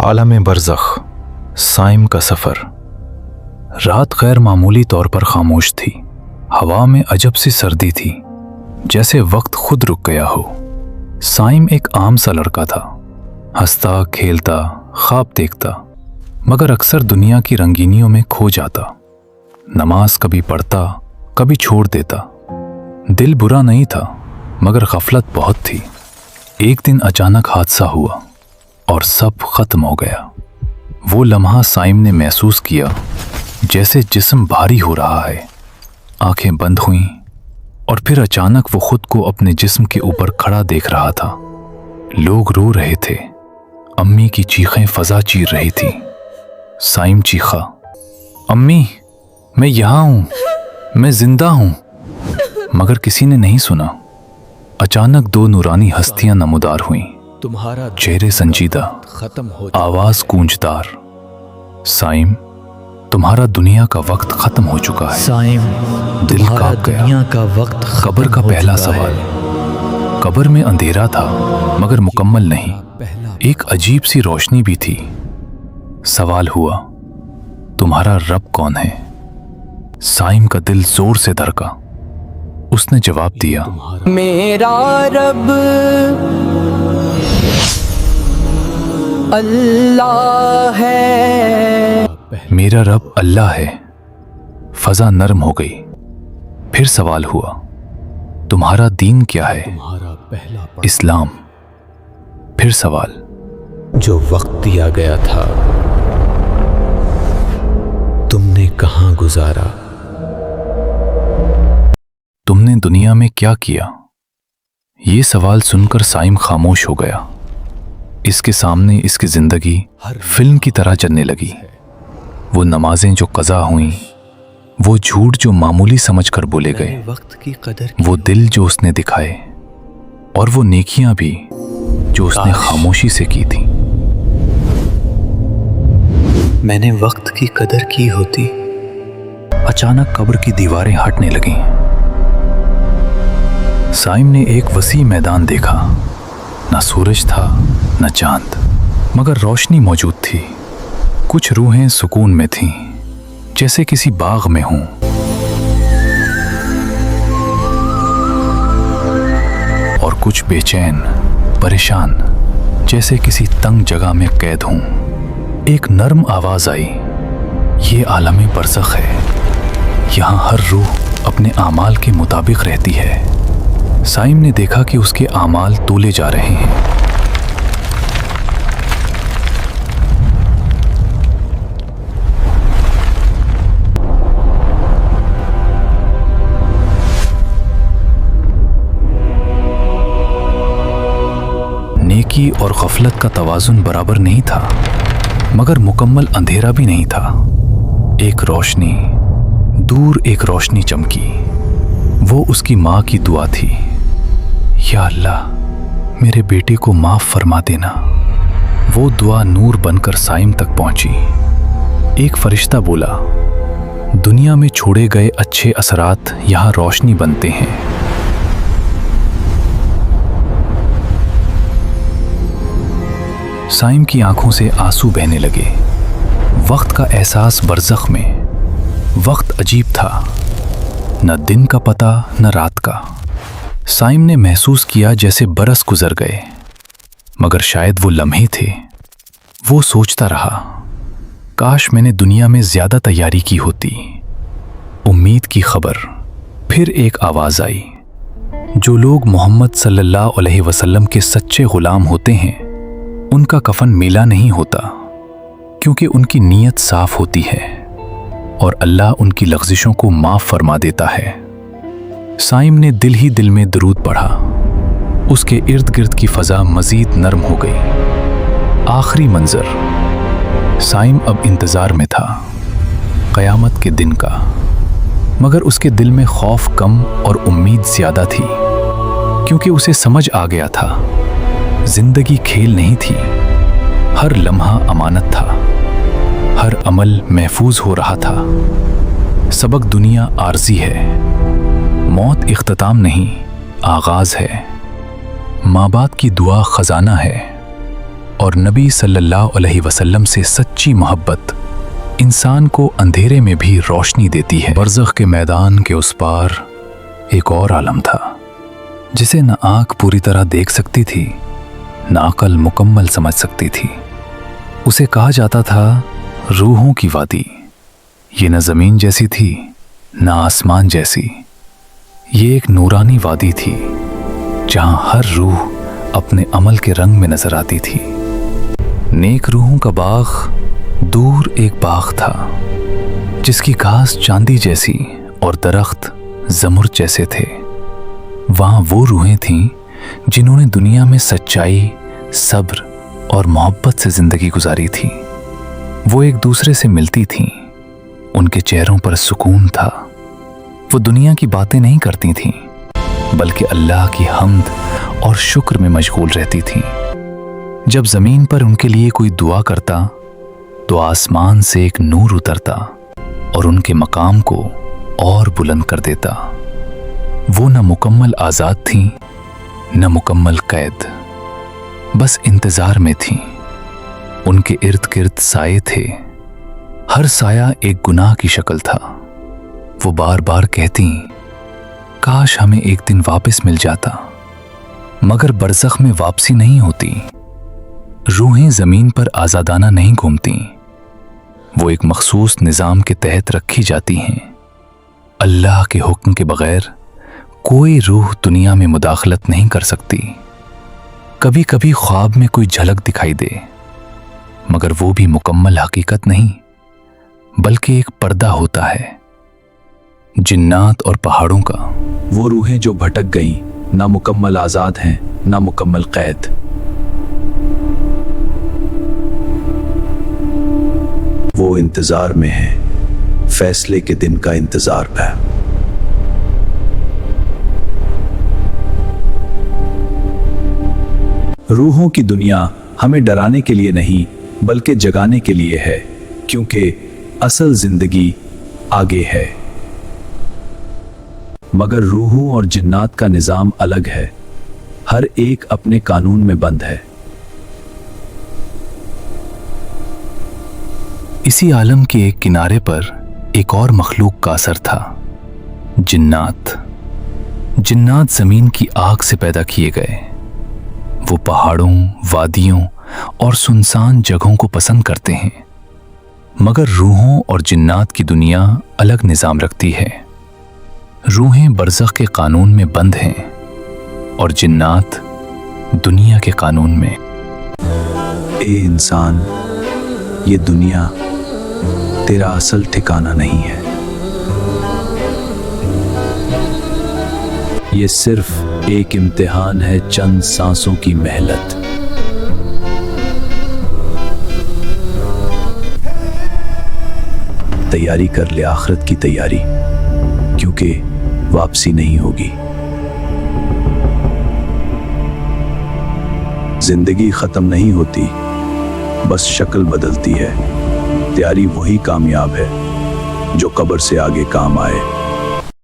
आलम बरज़ख, साइम का सफ़र। रात गैर मामूली तौर पर खामोश थी। हवा में अजब सी सर्दी थी, जैसे वक्त खुद रुक गया हो। साइम एक आम सा लड़का था, हंसता खेलता ख्वाब देखता, मगर अक्सर दुनिया की रंगीनियों में खो जाता। नमाज कभी पढ़ता कभी छोड़ देता। दिल बुरा नहीं था, मगर गफलत बहुत थी। एक दिन अचानक हादसा हुआ और सब खत्म हो गया। वो लम्हा साइम ने महसूस किया जैसे जिस्म भारी हो रहा है। आंखें बंद हुईं और फिर अचानक वो खुद को अपने जिस्म के ऊपर खड़ा देख रहा था। लोग रो रहे थे, अम्मी की चीखें फजा चीर रही थी। साइम चीखा, अम्मी मैं यहाँ हूँ, मैं जिंदा हूँ। मगर किसी ने नहीं सुना। अचानक दो नूरानी हस्तियां नमूदार हुईं, तुम्हारा चेहरे संजीदा, खत्म हो आवाज गूंजदार। साइम, तुम्हारा दुनिया का वक्त खत्म हो चुका है। साइम, दिल तुम्हारा कांप गया। दुनिया का वक्त कब्र का पहला सवाल। कब्र में अंधेरा था, मगर मुकम्मल नहीं। एक अजीब सी रोशनी भी थी। सवाल हुआ, तुम्हारा रब कौन है? साइम का दिल जोर से धड़का। उसने जवाब दिया, मेरा रब अल्लाह है। मेरा रब अल्लाह है। फजा नरम हो गई। फिर सवाल हुआ, तुम्हारा दीन क्या है? तुम्हारा पहला इस्लाम। फिर सवाल, जो वक्त दिया गया था तुमने कहां गुजारा? तुमने दुनिया में क्या किया? ये सवाल सुनकर साइम खामोश हो गया। इसके सामने इसकी जिंदगी फिल्म की तरह चलने लगी। वो नमाजें जो कज़ा हुईं, वो झूठ जो मामूली समझकर बोले गए, वक्त की कदर वो दिल जो उसने दिखाए, और वो नेकियां भी जो उसने खामोशी से की थी। मैंने वक्त की कदर की होती। अचानक कब्र की दीवारें हटने लगीं। साइम ने एक वसी मैदान देखा। न सूरज था न चांद, मगर रोशनी मौजूद थी। कुछ रूहें सुकून में थीं, जैसे किसी बाग में हों। और कुछ बेचैन परेशान, जैसे किसी तंग जगह में कैद हों। एक नर्म आवाज आई, ये आलम बरज़ख है। यहाँ हर रूह अपने आमाल के मुताबिक रहती है। साइम ने देखा कि उसके आमाल तोले जा रहे हैं। नेकी और गफलत का तवाजुन बराबर नहीं था, मगर मुकम्मल अंधेरा भी नहीं था। एक रोशनी, दूर एक रोशनी चमकी। वो उसकी माँ की दुआ थी, या अल्लाह मेरे बेटे को माफ फरमा देना। वो दुआ नूर बनकर साइम तक पहुंची। एक फरिश्ता बोला, दुनिया में छोड़े गए अच्छे असरात यहाँ रोशनी बनते हैं। साइम की आंखों से आंसू बहने लगे। वक्त का एहसास बरज़ख में। वक्त अजीब था, न दिन का पता न रात का। साइम ने महसूस किया जैसे बरस गुजर गए, मगर शायद वो लम्हे थे। वो सोचता रहा, काश मैंने दुनिया में ज्यादा तैयारी की होती। उम्मीद की खबर। फिर एक आवाज आई, जो लोग मोहम्मद सल्लल्लाहु अलैहि वसल्लम के सच्चे गुलाम होते हैं, उनका कफन मेला नहीं होता, क्योंकि उनकी नीयत साफ होती है और अल्लाह उनकी लग़्ज़िशों को माफ फरमा देता है। साइम ने दिल ही दिल में दुरूद पढ़ा। उसके इर्द गिर्द की फजा मजीद नरम हो गई। आखिरी मंजर। साइम अब इंतजार में था, क़यामत के दिन का। मगर उसके दिल में खौफ कम और उम्मीद ज्यादा थी, क्योंकि उसे समझ आ गया था, जिंदगी खेल नहीं थी। हर लम्हा अमानत था, हर अमल महफूज हो रहा था। सबक दुनिया आर्जी है, मौत इख्तिताम नहीं आगाज है। माँ बाप की दुआ खजाना है, और नबी सल्लल्लाहु अलैहि वसल्लम से सच्ची मोहब्बत इंसान को अंधेरे में भी रोशनी देती है। बरज़ख के मैदान के उस पार एक और आलम था जिसे न आँख पूरी तरह देख सकती थी, न अकल मुकम्मल समझ सकती थी। उसे कहा जाता था रूहों की वादी। ये न ज़मीन जैसी थी न आसमान जैसी, ये एक नूरानी वादी थी जहां हर रूह अपने अमल के रंग में नजर आती थी। नेक रूहों का बाग दूर एक बाग था जिसकी घास चांदी जैसी और दरख्त जमुर्द जैसे थे। वहां वो रूहें थीं जिन्होंने दुनिया में सच्चाई, सब्र और मोहब्बत से जिंदगी गुजारी थी। वो एक दूसरे से मिलती थीं, उनके चेहरों पर सुकून था। वो दुनिया की बातें नहीं करती थीं बल्कि अल्लाह की हम्द और शुक्र में मशगूल रहती थीं। जब जमीन पर उनके लिए कोई दुआ करता तो आसमान से एक नूर उतरता और उनके मकाम को और बुलंद कर देता। वो न मुकम्मल आज़ाद थीं न मुकम्मल कैद, बस इंतज़ार में थीं। उनके इर्द गिर्द साए थे, हर साया एक गुनाह की शक्ल था। वो बार बार कहती, काश हमें एक दिन वापस मिल जाता। मगर बरज़ख में वापसी नहीं होती। रूहें ज़मीन पर आज़ादाना नहीं घूमती, वो एक मखसूस निज़ाम के तहत रखी जाती हैं। अल्लाह के हुक्म के बगैर कोई रूह दुनिया में मुदाखलत नहीं कर सकती। कभी कभी ख्वाब में कोई झलक दिखाई दे, मगर वो भी मुकम्मल हकीकत नहीं बल्कि एक पर्दा होता है जिन्नात और पहाड़ों का। वो रूहें जो भटक गईं, ना मुकम्मल आज़ाद हैं ना मुकम्मल कैद। वो इंतजार में है, फैसले के दिन का इंतजार है। रूहों की दुनिया हमें डराने के लिए नहीं बल्कि जगाने के लिए है, क्योंकि असल जिंदगी आगे है। मगर रूहों और जिन्नात का निजाम अलग है, हर एक अपने कानून में बंद है। इसी आलम के एक किनारे पर एक और मखलूक का असर था, जिन्नात। जिन्नात जमीन की आग से पैदा किए गए। वो पहाड़ों, वादियों और सुनसान जगहों को पसंद करते हैं। मगर रूहों और जिन्नात की दुनिया अलग निजाम रखती है। रूहें बरज़ख के कानून में बंद हैं और जिन्नात दुनिया के कानून में। ए इंसान, ये दुनिया तेरा असल ठिकाना नहीं है। ये सिर्फ एक इम्तिहान है, चंद सांसों की मेहनत। तैयारी कर ले आखिरत की तैयारी, क्योंकि वापसी नहीं होगी। जिंदगी खत्म नहीं होती, बस शक्ल बदलती है। तैयारी वही कामयाब है जो कब्र से आगे काम आए।